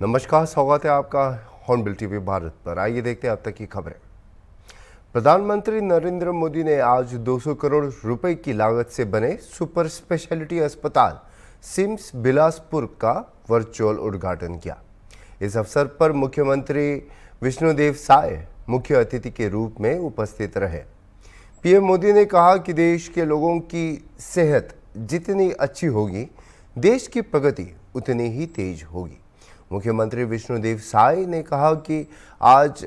नमस्कार, स्वागत है आपका हॉर्नबिल टीवी भारत पर। आइए देखते हैं अब तक की खबरें। प्रधानमंत्री नरेंद्र मोदी ने आज 200 करोड़ रुपए की लागत से बने सुपर स्पेशलिटी अस्पताल सिम्स बिलासपुर का वर्चुअल उद्घाटन किया। इस अवसर पर मुख्यमंत्री विष्णुदेव साय मुख्य अतिथि के रूप में उपस्थित रहे। पीएम मोदी ने कहा कि देश के लोगों की सेहत जितनी अच्छी होगी, देश की प्रगति उतनी ही तेज होगी। मुख्यमंत्री विष्णुदेव साय ने कहा कि आज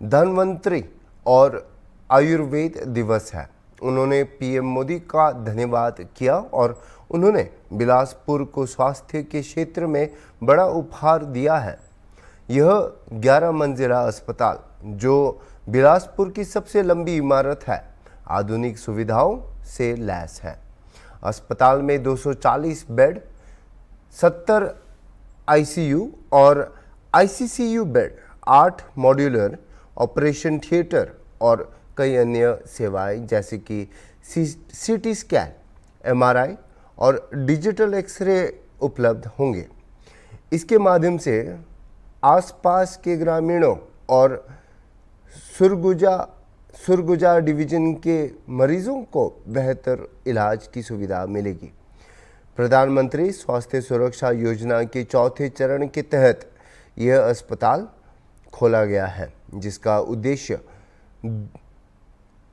धन्वंतरि और आयुर्वेद दिवस है। उन्होंने पीएम मोदी का धन्यवाद किया और उन्होंने बिलासपुर को स्वास्थ्य के क्षेत्र में बड़ा उपहार दिया है। यह 11 मंजिला अस्पताल, जो बिलासपुर की सबसे लंबी इमारत है, आधुनिक सुविधाओं से लैस है। अस्पताल में 240 बेड, 70 आईसीयू और ICCU bed, 8 modular operation theatre और कई अन्य सेवाएं जैसे कि सीटी स्कैन, एमआरआई और डिजिटल एक्सरे उपलब्ध होंगे। इसके माध्यम से आसपास के ग्रामीणों और सुरगुजा डिवीजन के मरीजों को बेहतर इलाज की सुविधा मिलेगी। प्रधानमंत्री स्वास्थ्य सुरक्षा योजना के चौथे चरण के तहत यह अस्पताल खोला गया है, जिसका उद्देश्य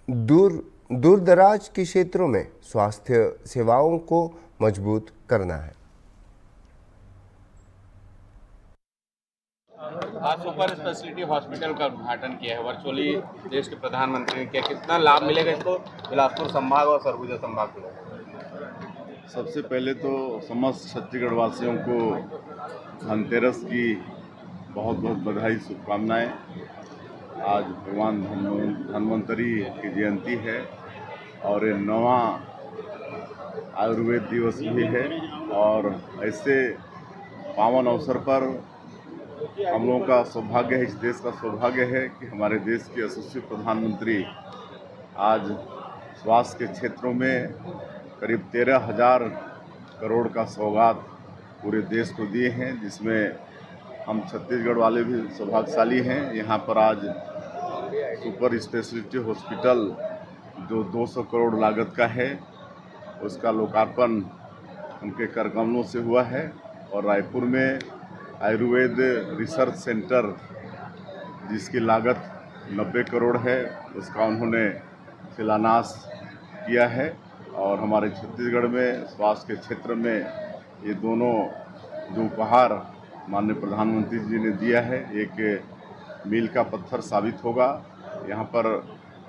दूर दराज के क्षेत्रों में स्वास्थ्य सेवाओं को मजबूत करना है। आज सुपर स्पेशलिटी हॉस्पिटल का उद्घाटन किया है वर्चुअली देश के प्रधानमंत्री ने किया। कितना लाभ मिलेगा इसको बिलासपुर संभाग और सरगुजा संभाग को? सबसे पहले तो समस्त छत्तीसगढ़ वासियों को धनतेरस की बहुत बहुत बधाई, शुभकामनाएं। आज भगवान धन्वंतरि की जयंती है और ये 9वां आयुर्वेद दिवस भी है। और ऐसे पावन अवसर पर हम लोगों का सौभाग्य है, इस देश का सौभाग्य है कि हमारे देश के यशस्वी प्रधानमंत्री आज स्वास्थ्य के क्षेत्रों में करीब 13,000 करोड़ का सौगात पूरे देश को दिए हैं, जिसमें हम छत्तीसगढ़ वाले भी सौभाग्यशाली हैं। यहाँ पर आज सुपर स्पेशलिटी हॉस्पिटल जो 200 करोड़ लागत का है, उसका लोकार्पण उनके कर कमलों से हुआ है। और रायपुर में आयुर्वेद रिसर्च सेंटर जिसकी लागत 90 करोड़ है, उसका उन्होंने शिलान्यास किया है। और हमारे छत्तीसगढ़ में स्वास्थ्य के क्षेत्र में ये दोनों जो उपहार माननीय प्रधानमंत्री जी ने दिया है, एक मील का पत्थर साबित होगा। यहाँ पर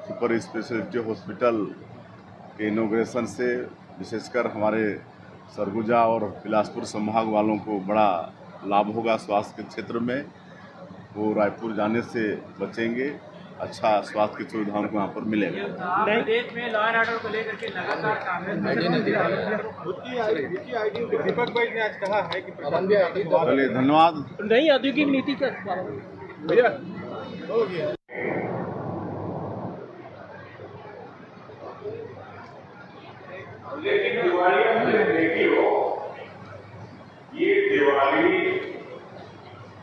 सुपर स्पेशलिटी हॉस्पिटल के इनॉग्रेशन से विशेषकर हमारे सरगुजा और बिलासपुर संभाग वालों को बड़ा लाभ होगा। स्वास्थ्य के क्षेत्र में वो रायपुर जाने से बचेंगे, अच्छा स्वास्थ्य की सुविधाओं को यहाँ पर मिलेगा। देश में लॉ एंड ऑर्डर को लेकर के लगातार काम है। दीपक भाई ने आज कहा है कि चलिए, धन्यवाद। नई औद्योगिक नीति का भैया लेकिन दिवाली हमने देखी हो, ये दिवाली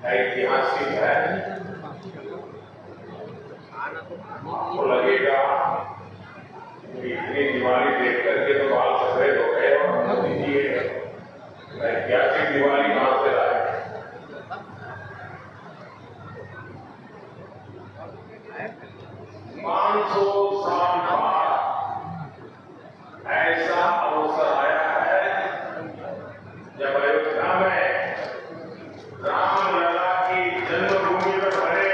ऐतिहासिक है। आपको लगेगा कि इतनी दिवाली देख करके तो बाल सफेद हो गए और मोदी जी ऐतिहासिक दिवाली कहां से लाए? 500 साल बाद ऐसा अवसर आया है जब अयोध्या में रामलला की जन्मभूमि पर बने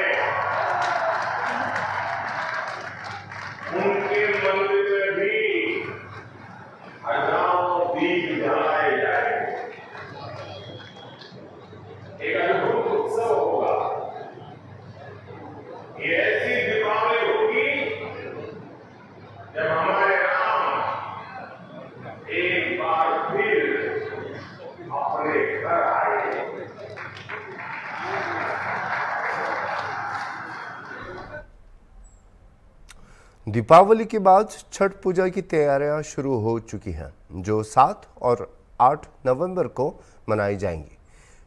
उनके मंदिर में भी हजारों दीप जलाए जाएंगे। एक अद्भुत उत्सव होगा। ये ऐसी दीपावली होगी जब हमारे राम एक बार फिर अपने घर आए। दीपावली के बाद छठ पूजा की तैयारियां शुरू हो चुकी हैं, जो 7 और 8 नवंबर को मनाई जाएंगी।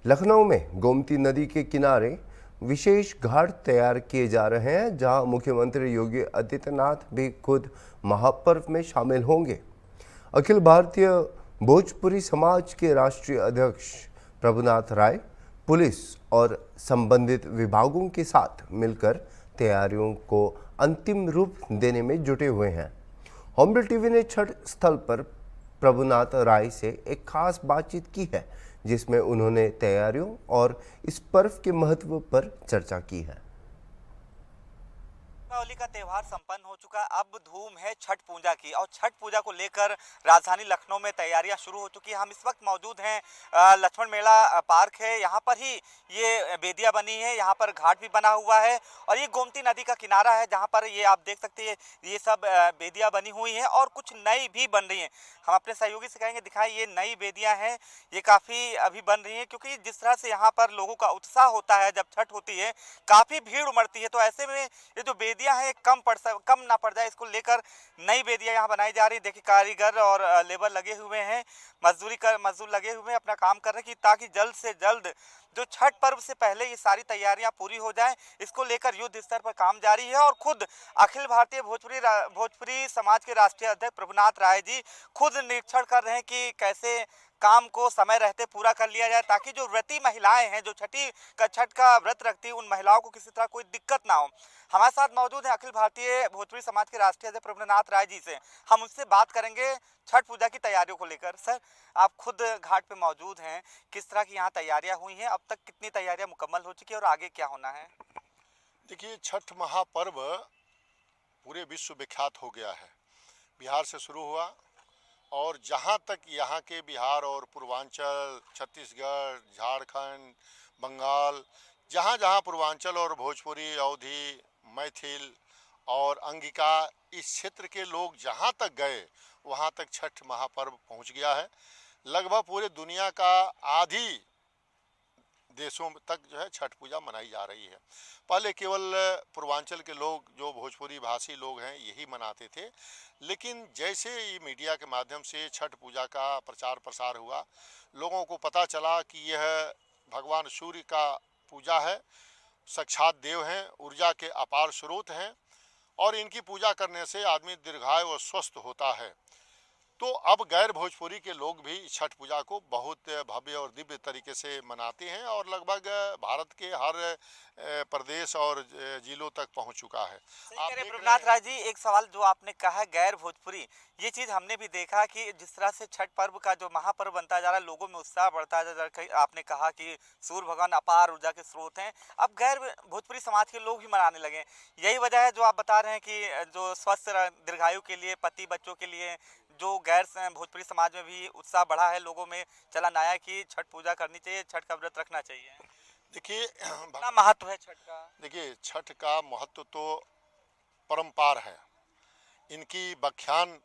लखनऊ में गोमती नदी के किनारे विशेष घाट तैयार किए जा रहे हैं, जहां मुख्यमंत्री योगी आदित्यनाथ भी खुद महापर्व में शामिल होंगे। अखिल भारतीय भोजपुरी समाज के राष्ट्रीय अध्यक्ष प्रभुनाथ राय पुलिस और संबंधित विभागों के साथ मिलकर तैयारियों को अंतिम रूप देने में जुटे हुए हैं। होमबिल टीवी ने छठ स्थल पर प्रभुनाथ राय से एक खास बातचीत की है, जिसमें उन्होंने तैयारियों और इस पर्व के महत्व पर चर्चा की है। दीपावली का त्यौहार संपन्न हो चुका है। अब धूम है छठ पूजा की, और छठ पूजा को लेकर राजधानी लखनऊ में तैयारियां शुरू हो चुकी है। हम इस वक्त मौजूद हैं लक्ष्मण मेला पार्क है, यहाँ पर ही ये बेदिया बनी है, यहाँ पर घाट भी बना हुआ है, और ये गोमती नदी का किनारा है जहाँ पर ये आप देख सकते हैं ये सब बेदियाँ बनी हुई हैं और कुछ नई भी बन रही हैं। हम अपने सहयोगी से कहेंगे दिखाएं, ये नई बेदियाँ हैं, ये काफ़ी अभी बन रही हैं, क्योंकि जिस तरह से यहाँ पर लोगों का उत्साह होता है जब छठ होती है, काफ़ी भीड़ उमड़ती है। तो ऐसे में ये जो बेदियाँ हैं कम ना पड़ जाए, इसको लेकर नई बेदियाँ यहाँ बनाई जा रही है। देखिए कारीगर और लेबर लगे हुए हैं, मजदूर लगे हुए हैं, अपना काम कर रहे हैं कि ताकि जल्द से जल्द जो छठ पर्व से पहले ये सारी तैयारियां पूरी हो जाएं। इसको लेकर युद्ध स्तर पर काम जारी है, और खुद अखिल भारतीय भोजपुरी समाज के राष्ट्रीय अध्यक्ष प्रभुनाथ राय जी खुद निरीक्षण कर रहे हैं कि कैसे काम को समय रहते पूरा कर लिया जाए, ताकि जो व्रती महिलाएं हैं, जो छठ का व्रत रखती हैं, उन महिलाओं को किसी तरह कोई दिक्कत ना हो। हमारे साथ मौजूद हैं अखिल भारतीय भोजपुरी समाज के राष्ट्रीय अध्यक्ष प्रभुनाथ राय जी से, हम उनसे बात करेंगे छठ पूजा की तैयारियों को लेकर। सर, आप खुद घाट पे मौजूद हैं, किस तरह की यहाँ तैयारियां हुई हैं, अब तक कितनी तैयारियां मुकम्मल हो चुकी है और आगे क्या होना है? देखिए, छठ महापर्व पूरे विश्व विख्यात हो गया है। बिहार से शुरू हुआ और जहाँ तक यहाँ के बिहार और पूर्वांचल, छत्तीसगढ़, झारखंड, बंगाल, जहाँ जहाँ पूर्वांचल और भोजपुरी, अवधी, मैथिल और अंगिका इस क्षेत्र के लोग जहाँ तक गए वहाँ तक छठ महापर्व पहुँच गया है। लगभग पूरे दुनिया का आधी देशों तक जो है छठ पूजा मनाई जा रही है। पहले केवल पूर्वांचल के लोग, जो भोजपुरी भाषी लोग हैं, यही मनाते थे, लेकिन जैसे ये मीडिया के माध्यम से छठ पूजा का प्रचार प्रसार हुआ, लोगों को पता चला कि यह भगवान सूर्य का पूजा है, साक्षात देव हैं, ऊर्जा के अपार स्रोत हैं, और इनकी पूजा करने से आदमी दीर्घायु और स्वस्थ होता है। तो अब गैर भोजपुरी के लोग भी छठ पूजा को बहुत भव्य और दिव्य तरीके से मनाते हैं, और लगभग भारत के हर प्रदेश और जिलों तक पहुंच चुका है। प्रभुनाथ राय जी, एक सवाल जो आपने कहा है गैर भोजपुरी, ये चीज़ हमने भी देखा कि जिस तरह से छठ पर्व का जो महापर्व बनता जा रहा है, लोगों में उत्साह बढ़ता जा रहा है। आपने कहा कि सूर्य भगवान अपार ऊर्जा के स्रोत हैं, अब गैर भोजपुरी समाज के लोग भी मनाने लगे। यही वजह है जो आप बता रहे हैं कि जो स्वस्थ दीर्घायु के लिए, पति बच्चों के लिए, जो गैर भोजपुरी समाज में भी उत्साह बढ़ा है, लोगों में चलन आया कि छठ पूजा करनी चाहिए, छठ का व्रत रखना चाहिए। देखिए, कितना महत्व है छठ का? देखिए, छठ का महत्व तो परंपार है, इनकी व्याख्यान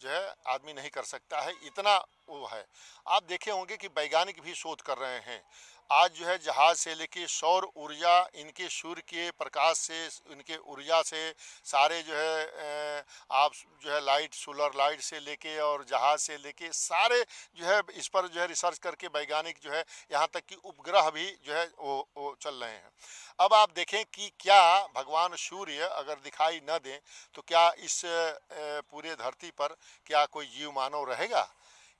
जो है आदमी नहीं कर सकता है, इतना वो है। आप देखे होंगे कि वैज्ञानिक भी शोध कर रहे हैं। आज जो है जहाज़ से लेके सौर ऊर्जा, इनके सूर्य के प्रकाश से, इनके ऊर्जा से सारे जो है आप जो है लाइट, सोलर लाइट से लेके और जहाज़ से लेके सारे जो है इस पर जो है रिसर्च करके वैज्ञानिक जो है यहाँ तक कि उपग्रह भी जो है वो चल रहे हैं। अब आप देखें कि क्या भगवान सूर्य अगर दिखाई न दें तो क्या इस पूरे धरती पर क्या कोई जीव मानव रहेगा?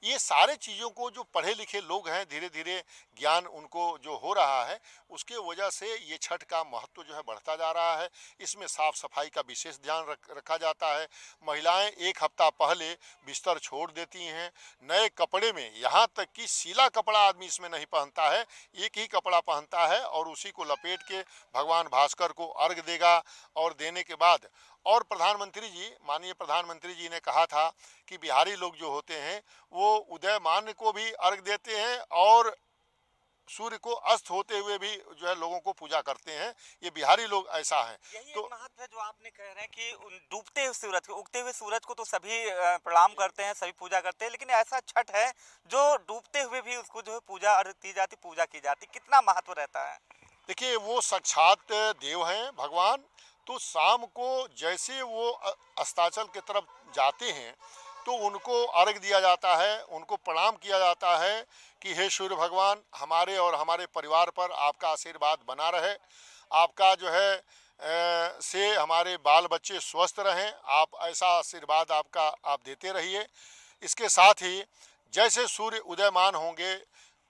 ये सारे चीज़ों को जो पढ़े लिखे लोग हैं, धीरे धीरे ज्ञान उनको जो हो रहा है, उसके वजह से ये छठ का महत्व जो है बढ़ता जा रहा है। इसमें साफ़ सफाई का विशेष ध्यान रखा जाता है। महिलाएं एक हफ्ता पहले बिस्तर छोड़ देती हैं, नए कपड़े में, यहाँ तक कि सीला कपड़ा आदमी इसमें नहीं पहनता है, एक ही कपड़ा पहनता है और उसी को लपेट के भगवान भास्कर को अर्घ देगा। और देने के बाद, और प्रधानमंत्री जी, माननीय प्रधानमंत्री जी ने कहा था कि बिहारी लोग जो होते हैं वो उदयमान को भी अर्घ देते हैं और सूर्य को अस्त होते हुए भी जो है लोगों को पूजा करते हैं। ये बिहारी लोग ऐसा है। यही तो एक महत्व है जो आपने कह रहे हैं कि डूबते हुए सूरज को, उगते हुए सूरज को तो सभी प्रणाम करते हैं, सभी पूजा करते हैं, लेकिन ऐसा छठ है जो डूबते हुए भी उसको जो है पूजा अर्घ दी जाती, पूजा की जाती। कितना महत्व रहता है? देखिए, वो साक्षात देव हैं भगवान। तो शाम को जैसे वो अस्ताचल की तरफ जाते हैं तो उनको अर्घ दिया जाता है, उनको प्रणाम किया जाता है कि हे सूर्य भगवान, हमारे और हमारे परिवार पर आपका आशीर्वाद बना रहे, आपका जो है से हमारे बाल बच्चे स्वस्थ रहें, आप ऐसा आशीर्वाद आपका आप देते रहिए। इसके साथ ही जैसे सूर्य उदयमान होंगे,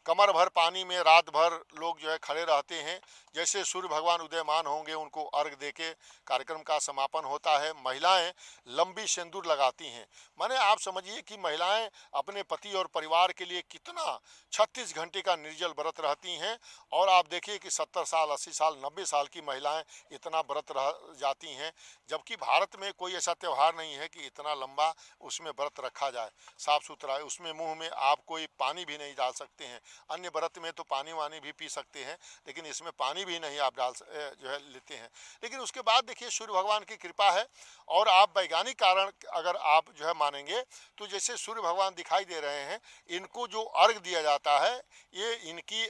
कमर भर पानी में रात भर लोग जो है खड़े रहते हैं, जैसे सूर्य भगवान उदयमान होंगे उनको अर्घ देके कार्यक्रम का समापन होता है। महिलाएं लंबी सिंदूर लगाती हैं। माने आप समझिए कि महिलाएं अपने पति और परिवार के लिए कितना 36 घंटे का निर्जल व्रत रहती हैं। और आप देखिए कि 70 साल, 80 साल, 90 साल की महिलाएं इतना व्रत रह जाती हैं, जबकि भारत में कोई ऐसा त्यौहार नहीं है कि इतना लंबा उसमें व्रत रखा जाए। साफ सुथरा है, उसमें मुंह में आप कोई पानी भी नहीं डाल सकते हैं। अन्य व्रत में तो पानी वानी भी पी सकते हैं, लेकिन इसमें पानी भी नहीं आप जो है लेते हैं। लेकिन उसके बाद देखिए सूर्य भगवान की कृपा है। और आप वैज्ञानिक कारण अगर आप जो है मानेंगे तो जैसे सूर्य भगवान दिखाई दे रहे हैं, इनको जो अर्घ दिया जाता है, ये इनकी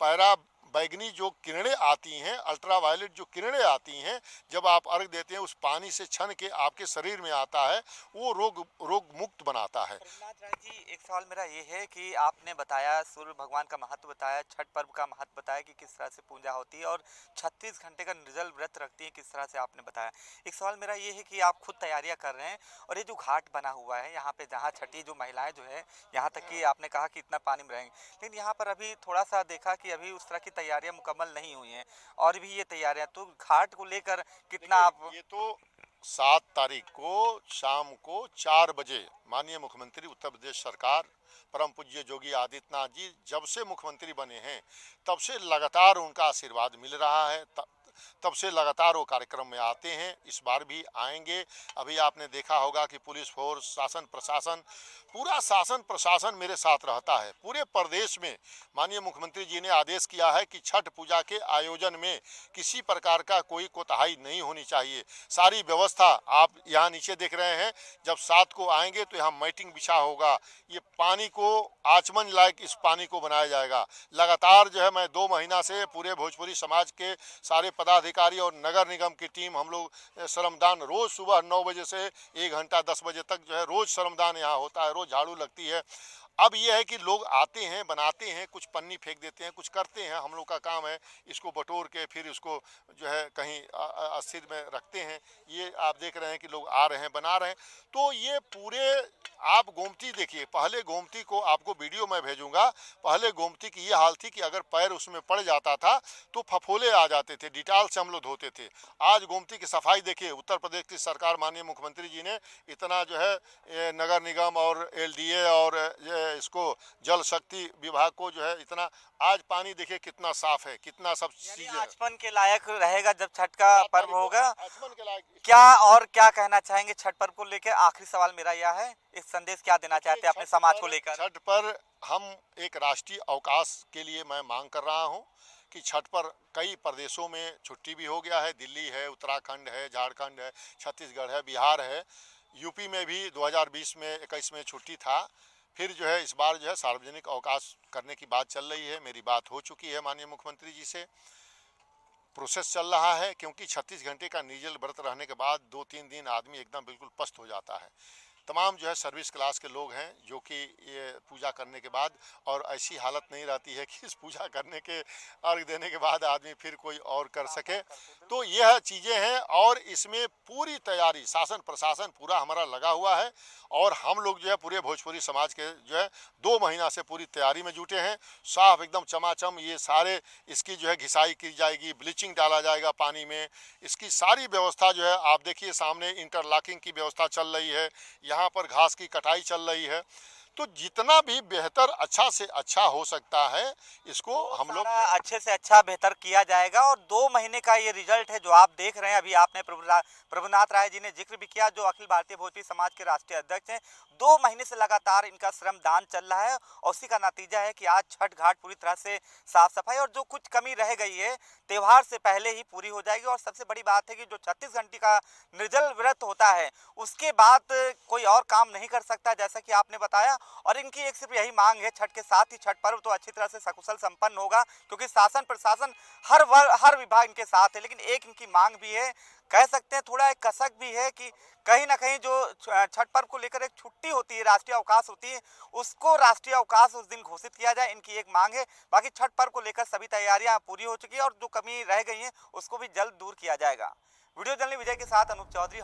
पैरा बैगनी जो किरणें आती हैं, अल्ट्रावायलेट जो किरणें आती हैं, जब आप अर्घ देते हैं उस पानी से छन के आपके शरीर में आता है, वो रोग मुक्त बनाता है। प्रभुनाथ राय जी, एक सवाल मेरा ये है कि आपने बताया सूर्य भगवान का महत्व बताया, छठ पर्व का महत्व बताया कि किस तरह से पूजा होती है और 36 घंटे का निर्जल व्रत रखती है, किस तरह से आपने बताया। एक सवाल मेरा ये है कि आप खुद तैयारियां कर रहे हैं और ये जो घाट बना हुआ है यहाँ पे, जहाँ छठी जो महिलाएं जो है, यहाँ तक कि आपने कहा कि इतना पानी में रहेंगे, लेकिन यहाँ पर अभी थोड़ा सा देखा कि अभी उस तरह की तैयारियां मुकम्मल नहीं हुई हैं और भी ये तैयारियां, तो घाट को लेकर कितना आप। ये तो 7 तारीख को शाम को 4 बजे माननीय मुख्यमंत्री उत्तर प्रदेश सरकार परम पूज्य योगी आदित्यनाथ जी जब से मुख्यमंत्री बने हैं तब से लगातार उनका आशीर्वाद मिल रहा है, तब से लगातार वो कार्यक्रम में आते हैं। इस बार भी आएंगे। अभी आपने देखा होगा कि पुलिस फोर्स, शासन प्रशासन, पूरा शासन प्रशासन मेरे साथ रहता है। पूरे प्रदेश में माननीय मुख्यमंत्री जी ने आदेश किया है कि छठ पूजा के आयोजन में किसी प्रकार का कोई कोताही नहीं होनी चाहिए। सारी व्यवस्था आप यहाँ नीचे देख रहे हैं। जब 7 को आएंगे तो यहाँ मैटिंग बिछा होगा, ये पानी को आचमन लायक इस पानी को बनाया जाएगा। लगातार जो है मैं 2 महीना से पूरे भोजपुरी समाज के सारे पदाधिकारी और नगर निगम की टीम हम लोग श्रमदान रोज सुबह 9 बजे से 1 घंटा 10 बजे तक जो है रोज श्रमदान यहाँ होता है, रोज झाड़ू लगती है। अब यह है कि लोग आते हैं, बनाते हैं, कुछ पन्नी फेंक देते हैं, कुछ करते हैं। हम लोग का काम है इसको बटोर के फिर उसको जो है कहीं अस्थिर में रखते हैं। ये आप देख रहे हैं कि लोग आ रहे हैं, बना रहे हैं। तो ये पूरे आप गोमती देखिए, पहले गोमती को आपको वीडियो मैं भेजूंगा। पहले गोमती की ये हाल थी कि अगर पैर उसमें पड़ जाता था तो फफोले आ जाते थे, डिटॉल से हम लोग धोते थे। आज गोमती की सफाई देखिए, उत्तर प्रदेश की सरकार माननीय मुख्यमंत्री जी ने इतना जो है नगर निगम और LDA और इसको जल शक्ति विभाग को जो है इतना, आज पानी देखिए कितना साफ है, कितना सब चीजें आचमन के लायक रहेगा जब छठ का पर्व होगा। आचमन के लायक। क्या और क्या कहना चाहेंगे छठ पर्व को लेकर? आखिरी सवाल मेरा यह है, एक संदेश क्या देना चाहते हैं अपने समाज को लेकर? छठ पर हम एक राष्ट्रीय अवकाश के लिए मैं मांग कर रहा हूं कि छठ पर कई प्रदेशों में छुट्टी भी हो गया है। दिल्ली है, उत्तराखंड है, झारखंड है, छत्तीसगढ़ है, बिहार है, यूपी में भी 2020 में 21 में छुट्टी था। फिर जो है इस बार जो है सार्वजनिक अवकाश करने की बात चल रही है। मेरी बात हो चुकी है माननीय मुख्यमंत्री जी से, प्रोसेस चल रहा है। क्योंकि 36 घंटे का निर्जल व्रत रहने के बाद 2-3 दिन आदमी एकदम बिल्कुल पस्त हो जाता है। तमाम जो है सर्विस क्लास के लोग हैं जो कि ये पूजा करने के बाद, और ऐसी हालत नहीं रहती है कि इस पूजा करने के अर्घ देने के बाद आदमी फिर कोई और कर सके। तो यह चीज़ें हैं और इसमें पूरी तैयारी शासन प्रशासन पूरा हमारा लगा हुआ है। और हम लोग जो है पूरे भोजपुरी समाज के जो है 2 महीना से पूरी तैयारी में जुटे हैं। साफ एकदम चमाचम ये सारे इसकी जो है घिसाई की जाएगी, ब्लीचिंग डाला जाएगा पानी में, इसकी सारी व्यवस्था जो है आप देखिए सामने इंटरलॉकिंग की व्यवस्था चल रही है, यहाँ पर घास की कटाई चल रही है। तो जितना भी बेहतर अच्छा से अच्छा हो सकता है इसको हम लोग अच्छे से अच्छा बेहतर किया जाएगा। और 2 महीने का ये रिजल्ट है जो आप देख रहे हैं। अभी आपने प्रभुनाथ राय जी ने जिक्र भी किया, जो अखिल भारतीय भोजपुरी समाज के राष्ट्रीय अध्यक्ष हैं। 2 महीने से लगातार इनका श्रम दान चल रहा है और उसी का नतीजा है कि आज छठ घाट पूरी तरह से साफ सफाई और जो कुछ कमी रह गई है त्योहार से पहले ही पूरी हो जाएगी। और सबसे बड़ी बात है कि जो 36 घंटे का निर्जल व्रत होता है उसके बाद कोई और काम नहीं कर सकता, जैसा कि आपने बताया। और इनकी एक सिर्फ यही मांग है, छठ के साथ ही छठ पर्व तो अच्छी तरह से सकुशल संपन्न होगा, क्योंकि शासन प्रशासन हर विभाग इनके साथ है। लेकिन एक इनकी मांग भी है, कह सकते हैं थोड़ा एक कसक भी है कि कहीं ना कहीं जो छठ पर्व को लेकर एक छुट्टी होती है, राष्ट्रीय अवकाश होती है, उसको राष्ट्रीय अवकाश उस दिन घोषित किया जाए, इनकी एक मांग है। बाकी छठ पर्व को लेकर सभी तैयारियां पूरी हो चुकी है और जो कमी रह गई है उसको भी जल्द दूर किया जाएगा। वीडियो जर्नलिस्ट विजय के साथ अनूप चौधरी।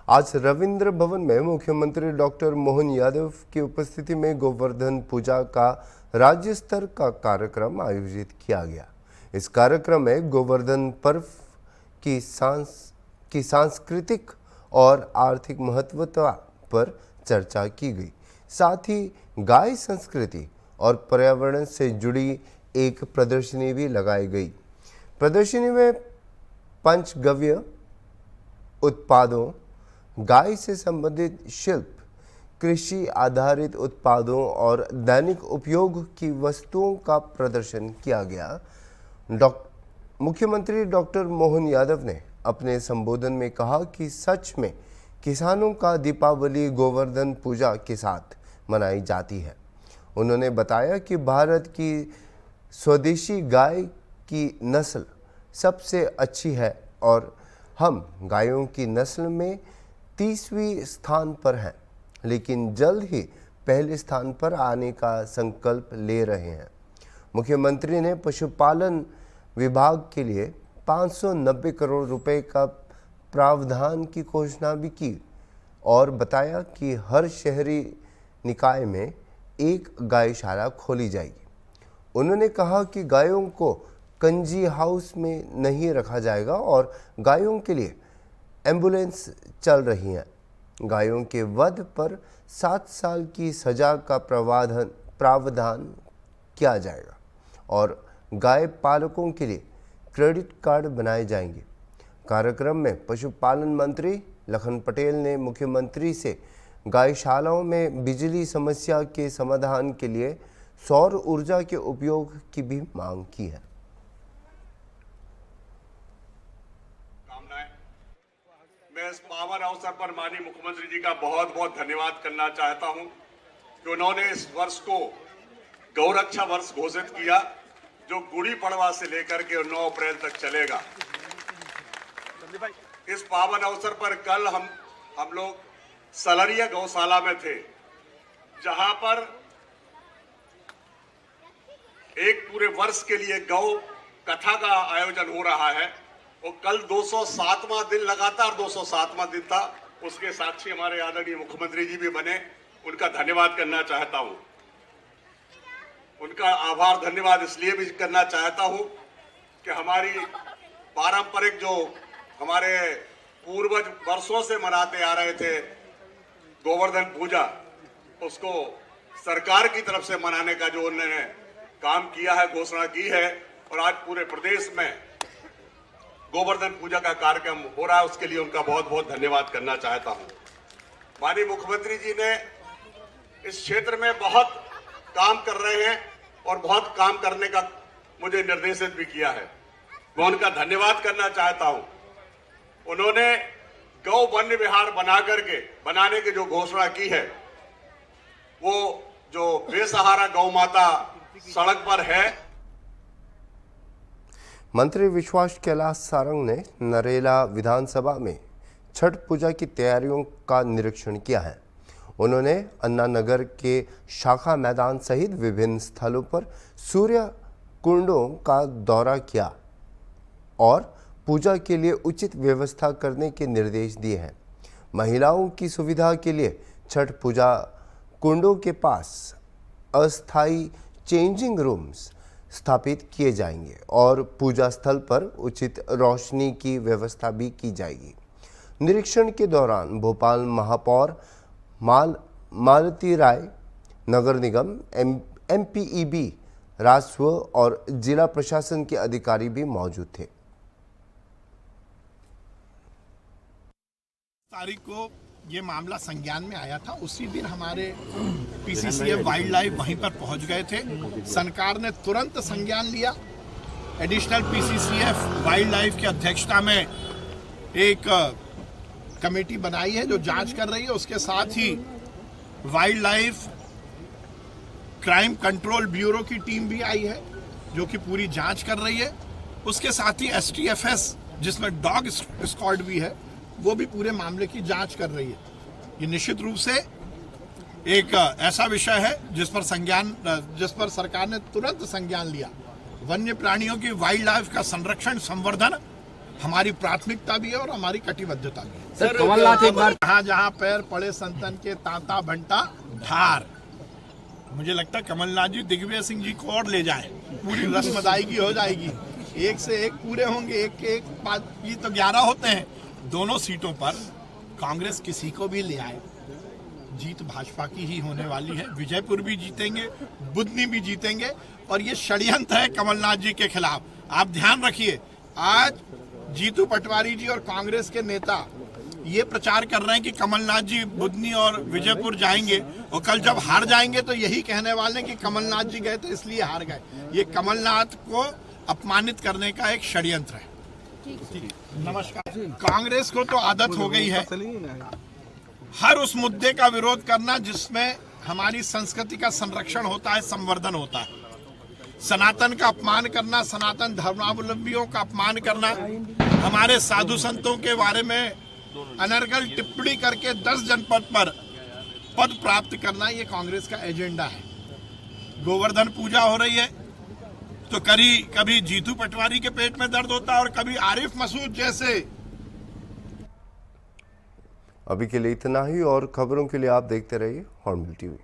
आज रविंद्र भवन में मुख्यमंत्री डॉक्टर मोहन यादव की उपस्थिति में गोवर्धन पूजा का राज्य स्तर का कार्यक्रम आयोजित किया गया। इस कार्यक्रम में गोवर्धन पर्व की सांस्कृतिक और आर्थिक महत्वता पर चर्चा की गई। साथ ही गाय संस्कृति और पर्यावरण से जुड़ी एक प्रदर्शनी भी लगाई गई। प्रदर्शनी में पंचगव्य उत्पादों, गाय से संबंधित शिल्प, कृषि आधारित उत्पादों और दैनिक उपयोग की वस्तुओं का प्रदर्शन किया गया। मुख्यमंत्री डॉक्टर मोहन यादव ने अपने संबोधन में कहा कि सच में किसानों का दीपावली गोवर्धन पूजा के साथ मनाई जाती है। उन्होंने बताया कि भारत की स्वदेशी गाय की नस्ल सबसे अच्छी है और हम गायों की नस्ल में 30वें स्थान पर हैं, लेकिन जल्द ही पहले स्थान पर आने का संकल्प ले रहे हैं। मुख्यमंत्री ने पशुपालन विभाग के लिए 590 करोड़ रुपए का प्रावधान की घोषणा भी की और बताया कि हर शहरी निकाय में एक गायशाला खोली जाएगी। उन्होंने कहा कि गायों को कंजी हाउस में नहीं रखा जाएगा और गायों के लिए एम्बुलेंस चल रही हैं। गायों के वध पर 7 साल की सजा का प्रावधान किया जाएगा और गाय पालकों के लिए क्रेडिट कार्ड बनाए जाएंगे। कार्यक्रम में पशुपालन मंत्री लखन पटेल ने मुख्यमंत्री से गायशालाओं में बिजली समस्या के समाधान के लिए सौर ऊर्जा के उपयोग की भी मांग की है। मैं इस पावन अवसर पर माननीय मुख्यमंत्री जी का बहुत बहुत धन्यवाद करना चाहता हूं कि उन्होंने इस वर्ष को गौरक्षा वर्ष घोषित किया, जो गुड़ी पड़वा से लेकर के 9 अप्रैल तक चलेगा। इस पावन अवसर पर कल हम लोग सलरिया गौशाला में थे, जहां पर एक पूरे वर्ष के लिए गौ कथा का आयोजन हो रहा है। और कल 207वां दिन, लगातार 207वां दिन था। उसके साक्षी हमारे आदरणीय मुख्यमंत्री जी भी बने, उनका धन्यवाद करना चाहता हूं। उनका आभार धन्यवाद इसलिए भी करना चाहता हूं कि हमारी पारंपरिक जो हमारे पूर्वज वर्षों से मनाते आ रहे थे गोवर्धन पूजा, उसको सरकार की तरफ से मनाने का जो उन्होंने काम किया है, घोषणा की है, और आज पूरे प्रदेश में गोवर्धन पूजा का कार्यक्रम हो रहा है, उसके लिए उनका बहुत बहुत धन्यवाद करना चाहता हूं। माननीय मुख्यमंत्री जी ने इस क्षेत्र में बहुत काम कर रहे हैं और बहुत काम करने का मुझे निर्देशित भी किया है। मैं उनका धन्यवाद करना चाहता हूं। उन्होंने गौ वन्य विहार बनाने की जो घोषणा की है, वो जो बेसहारा गौ माता सड़क पर है। मंत्री विश्वास कैलाश सारंग ने नरेला विधानसभा में छठ पूजा की तैयारियों का निरीक्षण किया है। उन्होंने अन्ना नगर के शाखा मैदान सहित विभिन्न स्थलों पर सूर्य कुंडों का दौरा किया और पूजा के लिए उचित व्यवस्था करने के निर्देश दिए हैं। महिलाओं की सुविधा के लिए छठ पूजा कुंडों के पास अस्थायी चेंजिंग रूम्स स्थापित किए जाएंगे और पूजा स्थल पर उचित रोशनी की व्यवस्था भी की जाएगी। निरीक्षण के दौरान भोपाल महापौर मालती राय, नगर निगम, एमपीईबी, राजस्व और जिला प्रशासन के अधिकारी भी मौजूद थे। तारीख को ये मामला संज्ञान में आया था, उसी दिन हमारे पीसीसीएफ वाइल्ड लाइफ वहीं पर पहुंच गए थे। सरकार ने तुरंत संज्ञान लिया। एडिशनल पीसीसीएफ वाइल्ड लाइफ की अध्यक्षता में एक कमेटी बनाई है जो जांच कर रही है। उसके साथ ही wildlife crime control bureau की टीम भी आई है जो कि पूरी जांच कर रही है। उसके साथ ही STFS जिसमें डॉग स्क्वाड भी है वो भी पूरे मामले की जांच कर रही है। ये निश्चित रूप से एक ऐसा विषय है जिस पर सरकार ने तुरंत संज्ञान लिया। वन्य प्राणियों की वाइल्ड लाइफ का संरक्षण संवर्धन हमारी प्राथमिकता भी है और हमारी कटिबद्धता भी है। सर कमलनाथ एक बार जहाँ जहाँ पैर पड़े संतन के तांता भंटा धार। मुझे लगता है कमलनाथ जी दिग्विजय सिंह जी को और ले जाएं, पूरी रस्म अदायगी हो जाएगी। एक से एक पूरे होंगे, एक के एक बात। ये तो 11 होते हैं। दोनों सीटों पर कांग्रेस किसी को भी ले आए, जीत भाजपा की ही होने वाली है। विजयपुर भी जीतेंगे, बुधनी भी जीतेंगे और ये षड्यंत्र है कमलनाथ जी के खिलाफ। आप ध्यान रखिए, आज जीतू पटवारी जी और कांग्रेस के नेता ये प्रचार कर रहे हैं कि कमलनाथ जी बुधनी और विजयपुर जाएंगे और कल जब हार जाएंगे तो यही कहने वाले हैं कि कमलनाथ जी गए तो इसलिए हार गए। ये कमलनाथ को अपमानित करने का एक षड्यंत्र है। नमस्कार। कांग्रेस को तो आदत हो गई है हर उस मुद्दे का विरोध करना जिसमें हमारी संस्कृति का संरक्षण होता है, संवर्धन होता है। सनातन का अपमान करना, सनातन धर्मावलंबियों का अपमान करना, हमारे साधु संतों के बारे में अनर्गल टिप्पणी करके 10 जनपद पर पद प्राप्त करना, ये कांग्रेस का एजेंडा है। गोवर्धन पूजा हो रही है तो कभी जीतू पटवारी के पेट में दर्द होता है और कभी आरिफ मसूद जैसे। अभी के लिए इतना ही और खबरों के लिए आप देखते रहिए हॉर्नबिल टीवी।